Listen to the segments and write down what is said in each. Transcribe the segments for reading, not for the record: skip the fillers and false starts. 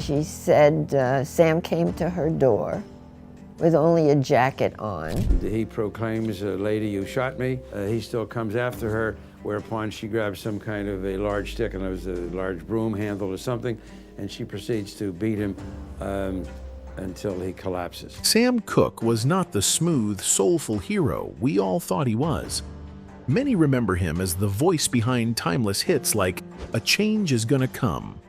She said Sam came to her door with only a jacket on. He proclaims, "Lady, you shot me." He still comes after her, whereupon she grabs some kind of a large stick, and it was a large broom handle or something, and she proceeds to beat him until he collapses. Sam Cooke was not the smooth, soulful hero we all thought he was. Many remember him as the voice behind timeless hits like "A Change Is Gonna Come."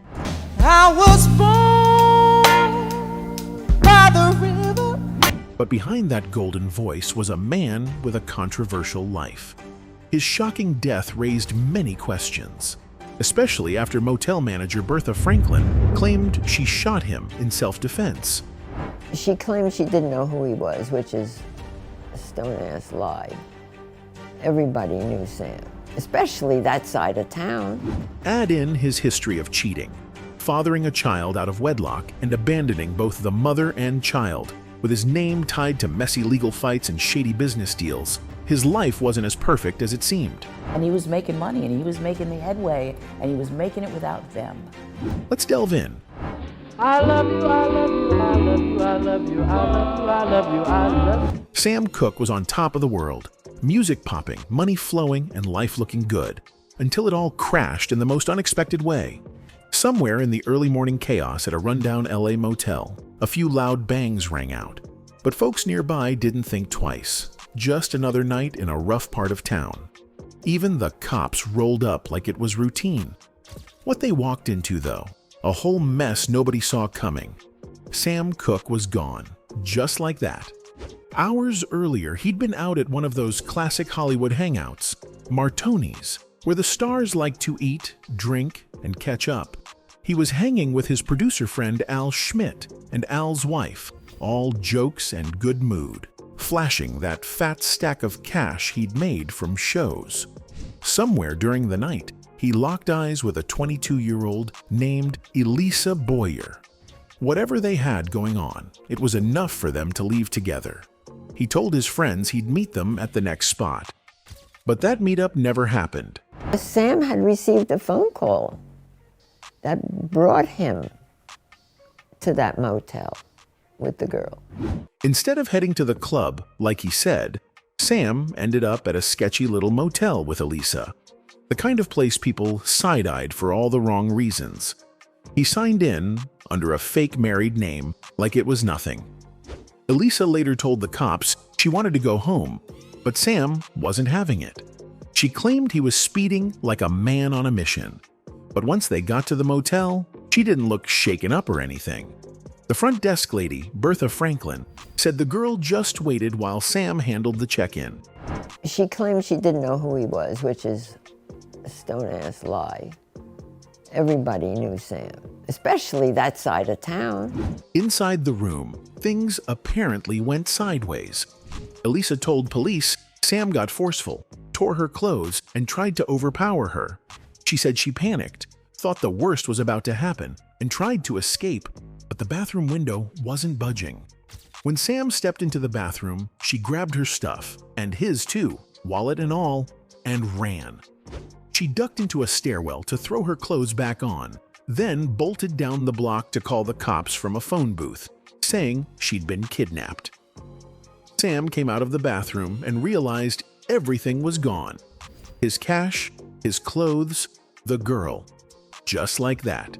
I was born by the river. But behind that golden voice was a man with a controversial life. His shocking death raised many questions, especially after motel manager Bertha Franklin claimed she shot him in self-defense. She claimed she didn't know who he was, which is a stone-ass lie. Everybody knew Sam, especially that side of town. Add in his history of cheating, fathering a child out of wedlock and abandoning both the mother and child, with his name tied to messy legal fights and shady business deals. His life wasn't as perfect as it seemed. And he was making money, and he was making the headway, and he was making it without them. Let's delve in. I love you, I love you, I love you, I love you, I love you, I love you, I love you. Sam Cooke was on top of the world, music popping, money flowing, and life looking good, until it all crashed in the most unexpected way. Somewhere in the early morning chaos at a rundown LA motel, a few loud bangs rang out. But folks nearby didn't think twice. Just another night in a rough part of town. Even the cops rolled up like it was routine. What they walked into, though, a whole mess nobody saw coming. Sam Cooke was gone, just like that. Hours earlier, he'd been out at one of those classic Hollywood hangouts, Martoni's, where the stars like to eat, drink, and catch up. He was hanging with his producer friend Al Schmidt and Al's wife, all jokes and good mood, flashing that fat stack of cash he'd made from shows. Somewhere during the night, he locked eyes with a 22-year-old named Elisa Boyer. Whatever they had going on, it was enough for them to leave together. He told his friends he'd meet them at the next spot. But that meetup never happened. Sam had received a phone call that brought him to that motel with the girl. Instead of heading to the club, like he said, Sam ended up at a sketchy little motel with Elisa, the kind of place people side-eyed for all the wrong reasons. He signed in under a fake married name like it was nothing. Elisa later told the cops she wanted to go home, but Sam wasn't having it. She claimed he was speeding like a man on a mission. But once they got to the motel, she didn't look shaken up or anything. The front desk lady, Bertha Franklin, said the girl just waited while Sam handled the check-in. She claimed she didn't know who he was, which is a stone-ass lie. Everybody knew Sam, especially that side of town. Inside the room, things apparently went sideways. Elisa told police Sam got forceful, tore her clothes, and tried to overpower her. She said she panicked, thought the worst was about to happen, and tried to escape, but the bathroom window wasn't budging. When Sam stepped into the bathroom, she grabbed her stuff, and his too, wallet and all, and ran. She ducked into a stairwell to throw her clothes back on, then bolted down the block to call the cops from a phone booth, saying she'd been kidnapped. Sam came out of the bathroom and realized everything was gone. His cash, his clothes, the girl. Just like that.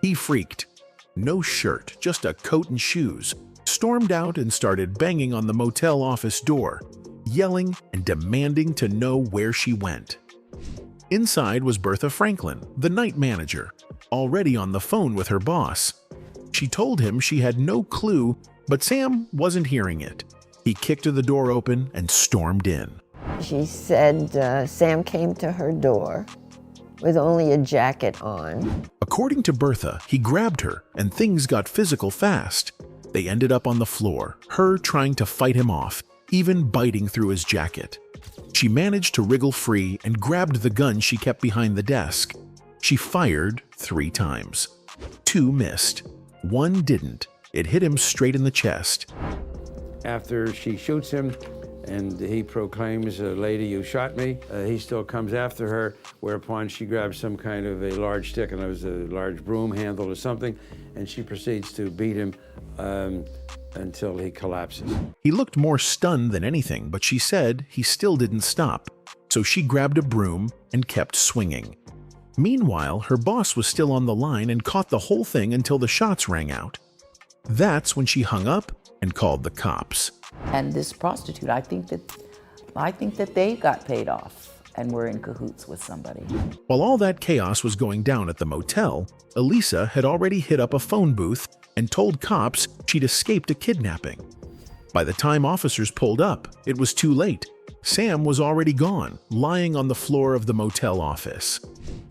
He freaked. No shirt, just a coat and shoes, stormed out and started banging on the motel office door, yelling and demanding to know where she went. Inside was Bertha Franklin, the night manager, already on the phone with her boss. She told him she had no clue, but Sam wasn't hearing it. He kicked the door open and stormed in. She said Sam came to her door with only a jacket on. According to Bertha, he grabbed her and things got physical fast. They ended up on the floor, her trying to fight him off, even biting through his jacket. She managed to wriggle free and grabbed the gun she kept behind the desk. She fired 3 times. 2 missed. 1 didn't. It hit him straight in the chest. After she shoots him, and he proclaims, "Lady, you shot me." He still comes after her, whereupon she grabs some kind of a large stick, and it was a large broom handle or something, and she proceeds to beat him until he collapses. He looked more stunned than anything, but she said he still didn't stop, so she grabbed a broom and kept swinging. Meanwhile, her boss was still on the line and caught the whole thing until the shots rang out. That's when she hung up and called the cops. And this prostitute, I think that they got paid off and were in cahoots with somebody. While all that chaos was going down at the motel, Elisa had already hit up a phone booth and told cops she'd escaped a kidnapping. By the time officers pulled up, it was too late. Sam was already gone, lying on the floor of the motel office.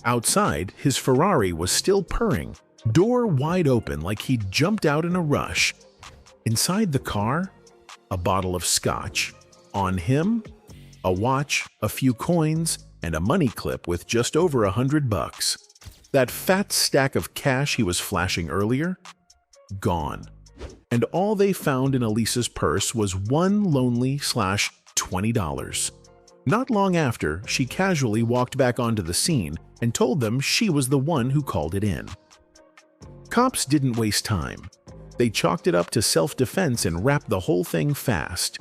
Outside, his Ferrari was still purring, door wide open like he'd jumped out in a rush. Inside the car, a bottle of scotch. On him, a watch, a few coins, and a money clip with just over $100. That fat stack of cash he was flashing earlier? Gone. And all they found in Elisa's purse was one lonely $20. Not long after, she casually walked back onto the scene and told them she was the one who called it in. Cops didn't waste time. They chalked it up to self-defense and wrapped the whole thing fast.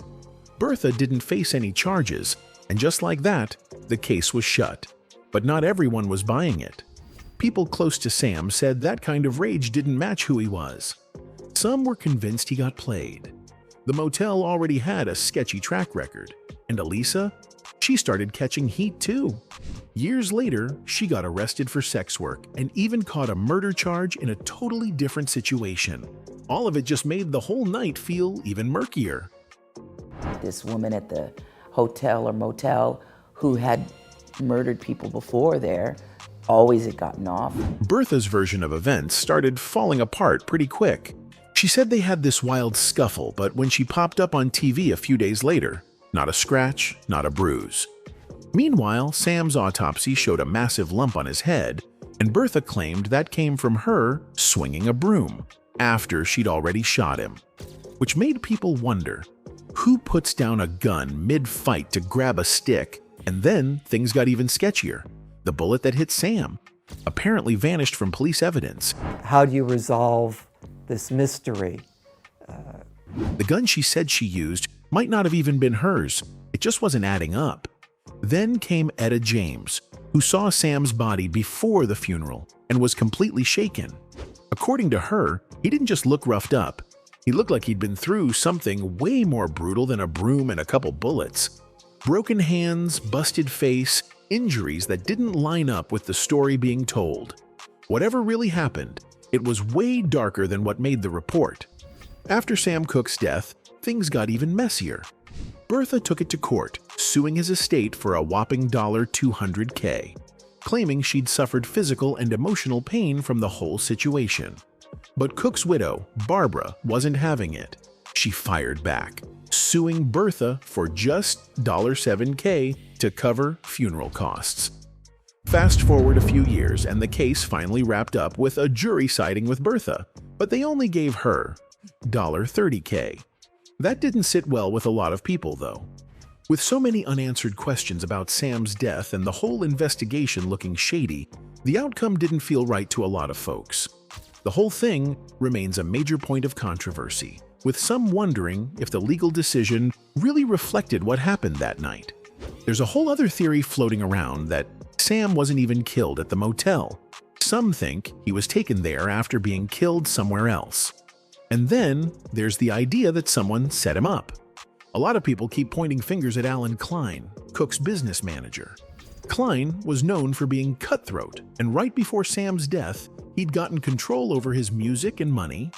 Bertha didn't face any charges, and just like that, the case was shut. But not everyone was buying it. People close to Sam said that kind of rage didn't match who he was. Some were convinced he got played. The motel already had a sketchy track record, and Elisa, she started catching heat too. Years later, she got arrested for sex work and even caught a murder charge in a totally different situation. All of it just made the whole night feel even murkier. This woman at the hotel or motel who had murdered people before there always had gotten off. Bertha's version of events started falling apart pretty quick. She said they had this wild scuffle, but when she popped up on TV a few days later, not a scratch, not a bruise. Meanwhile, Sam's autopsy showed a massive lump on his head, and Bertha claimed that came from her swinging a broom after she'd already shot him. Which made people wonder, who puts down a gun mid-fight to grab a stick? And then things got even sketchier. The bullet that hit Sam apparently vanished from police evidence. How do you resolve this mystery? The gun she said she used might not have even been hers. It just wasn't adding up. Then came Etta James, who saw Sam's body before the funeral and was completely shaken. According to her, he didn't just look roughed up. He looked like he'd been through something way more brutal than a broom and a couple bullets. Broken hands, busted face, injuries that didn't line up with the story being told. Whatever really happened, it was way darker than what made the report. After Sam Cooke's death, things got even messier. Bertha took it to court, suing his estate for a whopping $200K, claiming she'd suffered physical and emotional pain from the whole situation. But Cooke's widow, Barbara, wasn't having it. She fired back, suing Bertha for just $7K to cover funeral costs. Fast forward a few years and the case finally wrapped up with a jury siding with Bertha, but they only gave her $30K. That didn't sit well with a lot of people, though. With so many unanswered questions about Sam's death and the whole investigation looking shady, the outcome didn't feel right to a lot of folks. The whole thing remains a major point of controversy, with some wondering if the legal decision really reflected what happened that night. There's a whole other theory floating around that Sam wasn't even killed at the motel. Some think he was taken there after being killed somewhere else. And then there's the idea that someone set him up. A lot of people keep pointing fingers at Alan Klein, Cooke's business manager. Klein was known for being cutthroat, and right before Sam's death, he'd gotten control over his music and money.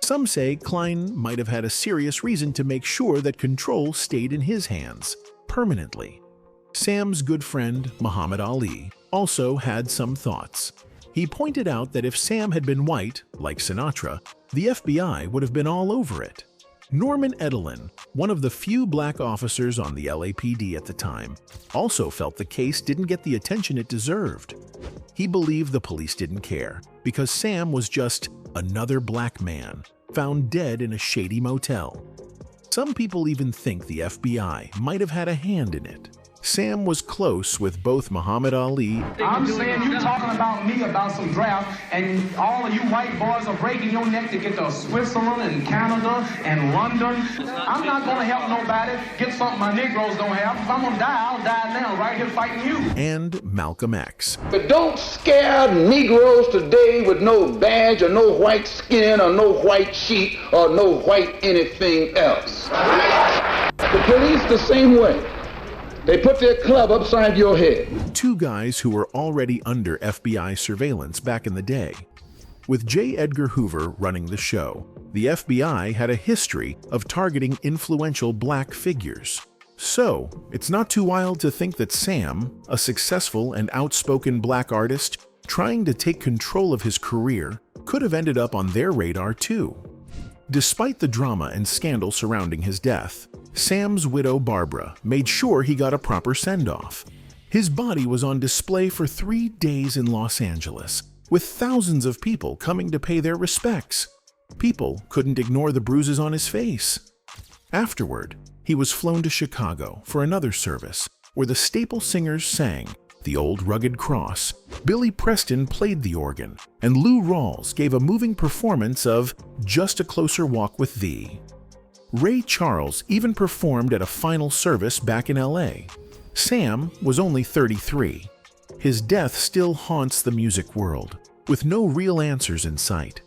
Some say Klein might have had a serious reason to make sure that control stayed in his hands, permanently. Sam's good friend, Muhammad Ali, also had some thoughts. He pointed out that if Sam had been white, like Sinatra, the FBI would have been all over it. Norman Edelin, one of the few black officers on the LAPD at the time, also felt the case didn't get the attention it deserved. He believed the police didn't care because Sam was just another black man found dead in a shady motel. Some people even think the FBI might have had a hand in it. Sam was close with both Muhammad Ali. I'm saying you talking about me about some draft, and all of you white boys are breaking your neck to get to Switzerland and Canada and London. I'm not going to help nobody get something my Negroes don't have. If I'm going to die, I'll die now, right here fighting you. And Malcolm X. But don't scare Negroes today with no badge or no white skin or no white sheet or no white anything else. The police the same way. They put their club upside your head. Two guys who were already under FBI surveillance back in the day. With J. Edgar Hoover running the show, the FBI had a history of targeting influential black figures. So, it's not too wild to think that Sam, a successful and outspoken black artist trying to take control of his career, could have ended up on their radar too. Despite the drama and scandal surrounding his death, Sam's widow Barbara made sure he got a proper send-off. His body was on display for 3 days in Los Angeles, with thousands of people coming to pay their respects. People couldn't ignore the bruises on his face. Afterward, he was flown to Chicago for another service, where the staple singers sang The Old Rugged Cross. Billy Preston played the organ, and Lou Rawls gave a moving performance of Just a Closer Walk with Thee. Ray Charles even performed at a final service back in LA. Sam was only 33. His death still haunts the music world, with no real answers in sight.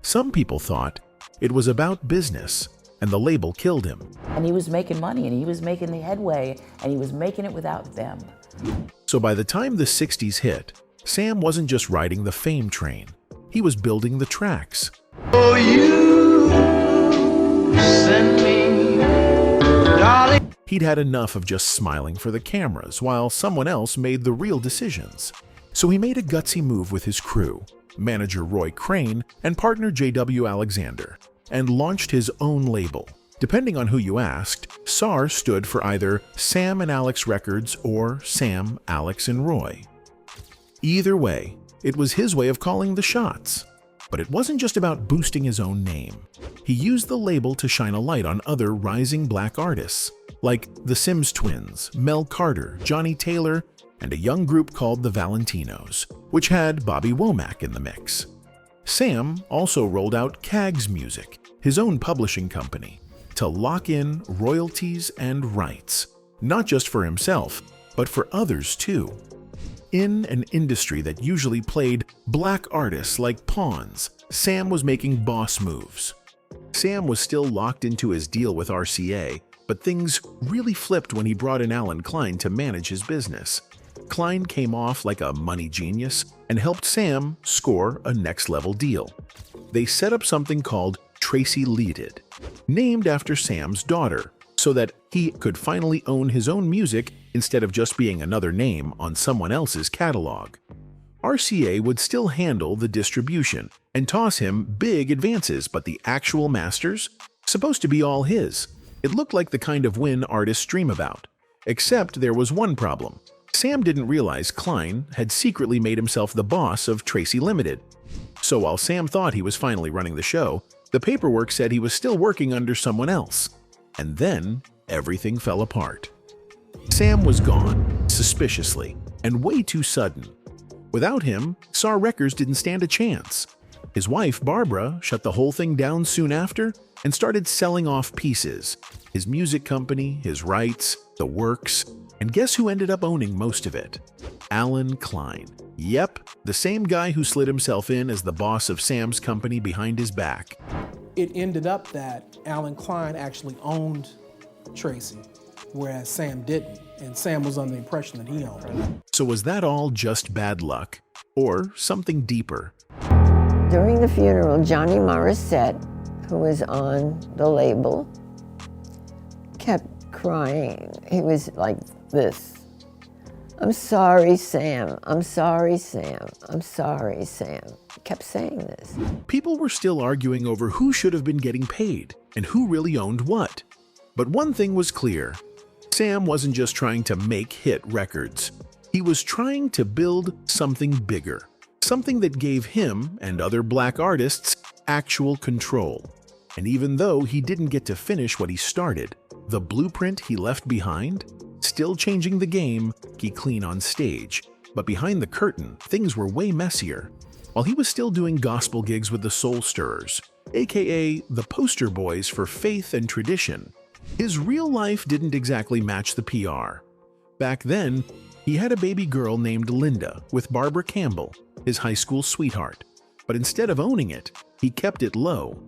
Some people thought it was about business, and the label killed him. And he was making money, and he was making the headway, and he was making it without them. So by the time the 60s hit, Sam wasn't just riding the fame train. He was building the tracks. Oh, you send me, darling. He'd had enough of just smiling for the cameras while someone else made the real decisions. So he made a gutsy move with his crew, manager Roy Crane and partner J.W. Alexander, and launched his own label. Depending on who you asked, SAR stood for either Sam and Alex Records or Sam, Alex, and Roy. Either way, it was his way of calling the shots. But it wasn't just about boosting his own name. He used the label to shine a light on other rising black artists, like the Sims Twins, Mel Carter, Johnny Taylor, and a young group called the Valentinos, which had Bobby Womack in the mix. Sam also rolled out Cags Music, his own publishing company, to lock in royalties and rights, not just for himself, but for others too. In an industry that usually played black artists like pawns, Sam was making boss moves. Sam was still locked into his deal with RCA, but things really flipped when he brought in Alan Klein to manage his business. Klein came off like a money genius and helped Sam score a next-level deal. They set up something called Tracy Leaded, named after Sam's daughter, so that he could finally own his own music instead of just being another name on someone else's catalog. RCA would still handle the distribution and toss him big advances, but the actual masters? Supposed to be all his. It looked like the kind of win artists dream about. Except there was one problem. Sam didn't realize Klein had secretly made himself the boss of Tracy Limited. So while Sam thought he was finally running the show, the paperwork said he was still working under someone else. And then everything fell apart. Sam was gone, suspiciously, and way too sudden. Without him, SAR Records didn't stand a chance. His wife, Barbara, shut the whole thing down soon after and started selling off pieces. His music company, his rights, the works, and guess who ended up owning most of it? Alan Klein. Yep, the same guy who slid himself in as the boss of Sam's company behind his back. It ended up that Alan Klein actually owned Tracy, whereas Sam didn't, and Sam was under the impression that he owned her. So was that all just bad luck, or something deeper? During the funeral, Johnny Morissette, who was on the label, kept crying. He was like this. I'm sorry, Sam. I'm sorry, Sam. I'm sorry, Sam. He kept saying this. People were still arguing over who should have been getting paid and who really owned what. But one thing was clear. Sam wasn't just trying to make hit records. He was trying to build something bigger. Something that gave him and other black artists actual control. And even though he didn't get to finish what he started, the blueprint he left behind, still changing the game, he clean on stage. But behind the curtain, things were way messier. While he was still doing gospel gigs with the Soul Stirrers, aka the poster boys for faith and tradition, his real life didn't exactly match the PR. Back then, he had a baby girl named Linda with Barbara Campbell, his high school sweetheart. But instead of owning it, he kept it low.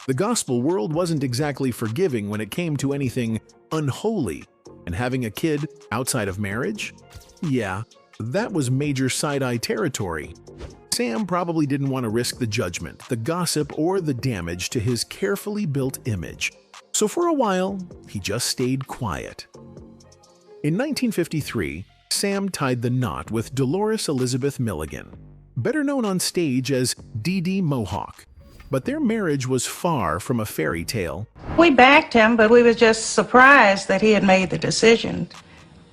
The gospel world wasn't exactly forgiving when it came to anything unholy, and having a kid outside of marriage? Yeah, that was major side-eye territory. Sam probably didn't want to risk the judgment, the gossip, or the damage to his carefully built image. So for a while, he just stayed quiet. In 1953, Sam tied the knot with Dolores Elizabeth Milligan, better known on stage as Dee Dee Mohawk. But their marriage was far from a fairy tale. We backed him, but we were just surprised that he had made the decision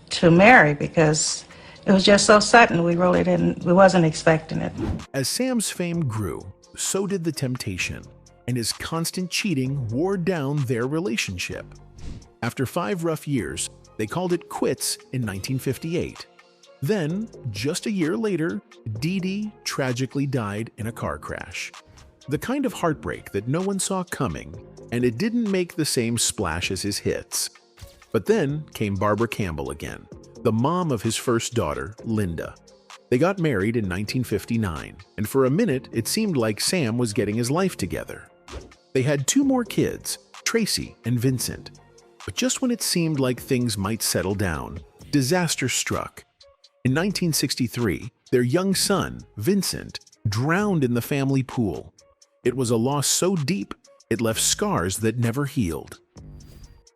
to marry because it was just so sudden. We wasn't expecting it. As Sam's fame grew, so did the temptation, and his constant cheating wore down their relationship. After 5 rough years, they called it quits in 1958. Then, just a year later, Dee Dee tragically died in a car crash. The kind of heartbreak that no one saw coming, and it didn't make the same splash as his hits. But then came Barbara Campbell again, the mom of his first daughter, Linda. They got married in 1959, and for a minute it seemed like Sam was getting his life together. They had 2 more kids, Tracy and Vincent. But just when it seemed like things might settle down, disaster struck. In 1963, their young son, Vincent, drowned in the family pool. It was a loss so deep, it left scars that never healed.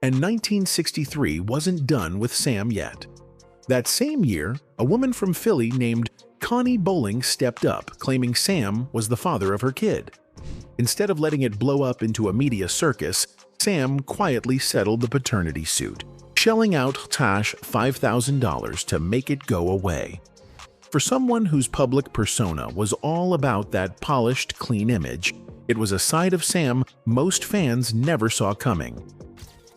And 1963 wasn't done with Sam yet. That same year, a woman from Philly named Connie Bowling stepped up, claiming Sam was the father of her kid. Instead of letting it blow up into a media circus, Sam quietly settled the paternity suit, shelling out cash $5,000 to make it go away. For someone whose public persona was all about that polished, clean image, it was a side of Sam most fans never saw coming.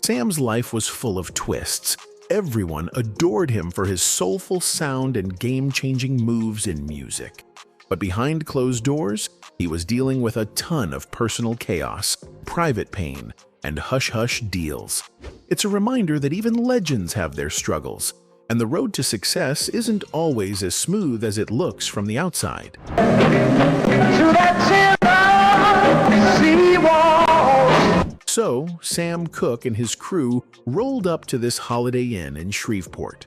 Sam's life was full of twists. Everyone adored him for his soulful sound and game-changing moves in music. But behind closed doors, he was dealing with a ton of personal chaos, private pain, and hush-hush deals. It's a reminder that even legends have their struggles, and the road to success isn't always as smooth as it looks from the outside. So, Sam Cooke and his crew rolled up to this Holiday Inn in Shreveport,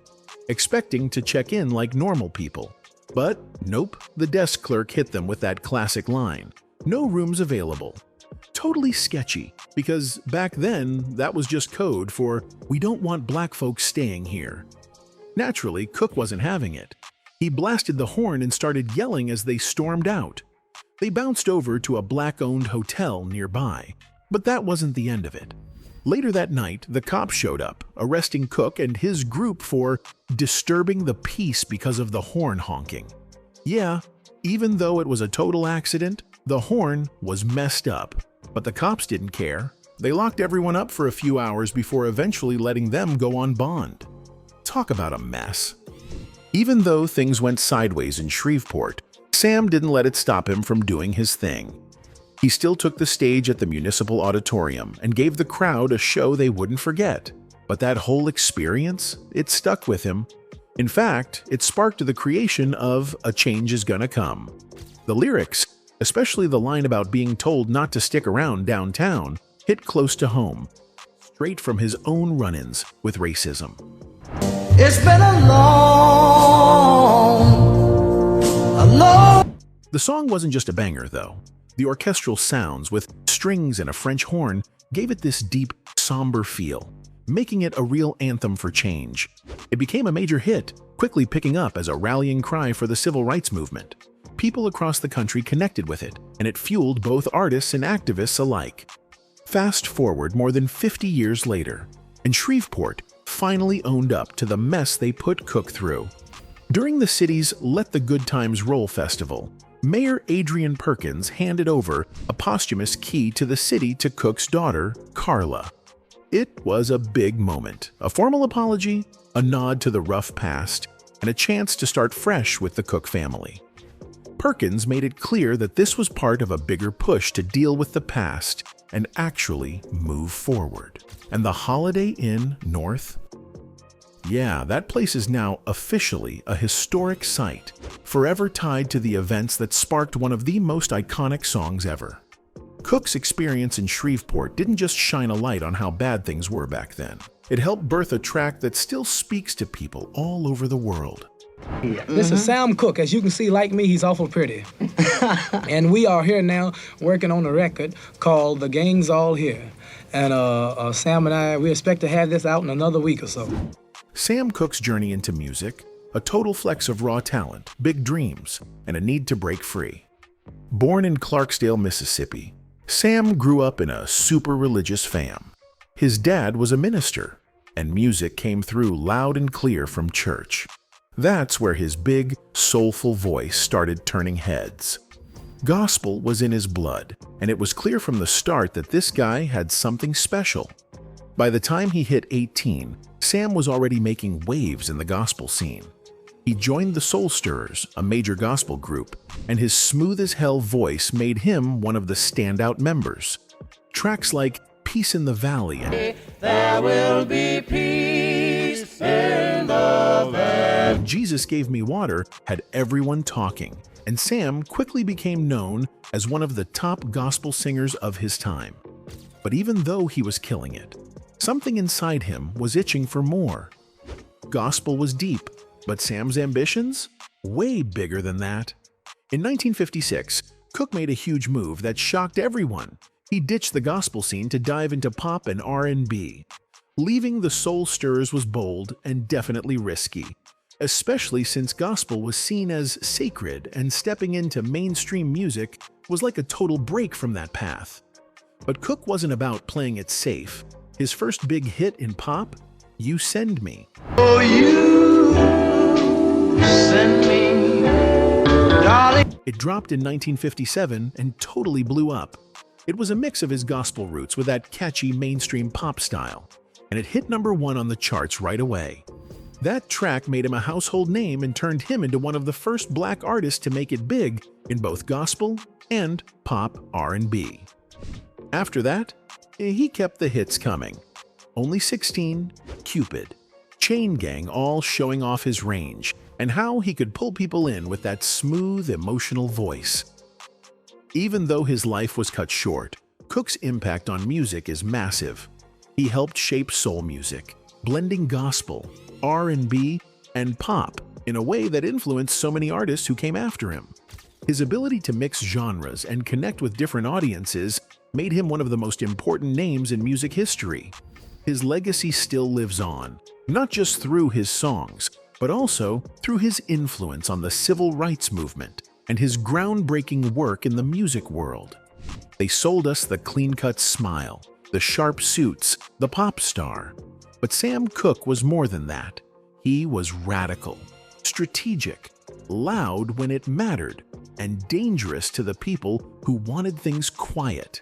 expecting to check in like normal people. But nope, the desk clerk hit them with that classic line, "No rooms available." Totally sketchy, because back then, that was just code for, "We don't want black folks staying here." Naturally, Cooke wasn't having it. He blasted the horn and started yelling as they stormed out. They bounced over to a black-owned hotel nearby, but that wasn't the end of it. Later that night, the cops showed up, arresting Cooke and his group for disturbing the peace because of the horn honking. Yeah, even though it was a total accident, the horn was messed up. But the cops didn't care. They locked everyone up for a few hours before eventually letting them go on bond. Talk about a mess. Even though things went sideways in Shreveport, Sam didn't let it stop him from doing his thing. He still took the stage at the Municipal Auditorium and gave the crowd a show they wouldn't forget. But that whole experience, it stuck with him. In fact, it sparked the creation of A Change Is Gonna Come. The lyrics, especially the line about being told not to stick around downtown, hit close to home, straight from his own run-ins with racism. It's been a long. The song wasn't just a banger, though. The orchestral sounds with strings and a French horn gave it this deep, somber feel, making it a real anthem for change. It became a major hit, quickly picking up as a rallying cry for the civil rights movement. People across the country connected with it, and it fueled both artists and activists alike. Fast forward more than 50 years later, and Shreveport finally owned up to the mess they put Cooke through. During the city's Let the Good Times Roll festival, Mayor Adrian Perkins handed over a posthumous key to the city to Cooke's daughter, Carla. It was a big moment, a formal apology, a nod to the rough past, and a chance to start fresh with the Cooke family. Perkins made it clear that this was part of a bigger push to deal with the past and actually move forward. And the Holiday Inn North? Yeah, that place is now officially a historic site, forever tied to the events that sparked one of the most iconic songs ever. Cooke's experience in Shreveport didn't just shine a light on how bad things were back then. It helped birth a track that still speaks to people all over the world. This is Sam Cooke. As you can see, like me, he's awful pretty. And we are here now working on a record called The Gang's All Here. And Sam and I, we expect to have this out in another week or so. Sam Cooke's journey into music, a total flex of raw talent, big dreams, and a need to break free. Born in Clarksdale, Mississippi, Sam grew up in a super religious fam. His dad was a minister, and music came through loud and clear from church. That's where his big, soulful voice started turning heads. Gospel was in his blood, and it was clear from the start that this guy had something special. By the time he hit 18, Sam was already making waves in the gospel scene. He joined the Soul Stirrers, a major gospel group, and his smooth-as-hell voice made him one of the standout members. Tracks like Peace in the Valley and There will be peace in the valley. Jesus Gave Me Water had everyone talking, and Sam quickly became known as one of the top gospel singers of his time. But even though he was killing it, something inside him was itching for more. Gospel was deep, but Sam's ambitions? Way bigger than that. In 1956, Cooke made a huge move that shocked everyone. He ditched the gospel scene to dive into pop and R&B. Leaving the Soul Stirrers was bold and definitely risky, especially since gospel was seen as sacred and stepping into mainstream music was like a total break from that path. But Cooke wasn't about playing it safe. His first big hit in pop, You Send Me. Oh, you send me, darling. It dropped in 1957 and totally blew up. It was a mix of his gospel roots with that catchy mainstream pop style, and it hit #1 on the charts right away. That track made him a household name and turned him into one of the first black artists to make it big in both gospel and pop R&B. After that, he kept the hits coming. Only 16, Cupid, Chain Gang, all showing off his range and how he could pull people in with that smooth, emotional voice. Even though his life was cut short, Cooke's impact on music is massive. He helped shape soul music, blending gospel, R&B, and pop in a way that influenced so many artists who came after him. His ability to mix genres and connect with different audiences made him one of the most important names in music history. His legacy still lives on, not just through his songs, but also through his influence on the civil rights movement and his groundbreaking work in the music world. They sold us the clean-cut smile, the sharp suits, the pop star. But Sam Cooke was more than that. He was radical, strategic, loud when it mattered, and dangerous to the people who wanted things quiet.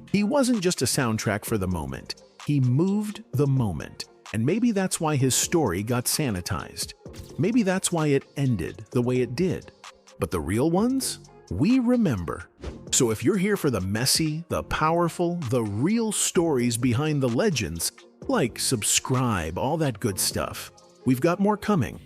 He wasn't just a soundtrack for the moment. He moved the moment. And maybe that's why his story got sanitized. Maybe that's why it ended the way it did. But the real ones? We remember. So if you're here for the messy, the powerful, the real stories behind the legends, like, subscribe, all that good stuff. We've got more coming.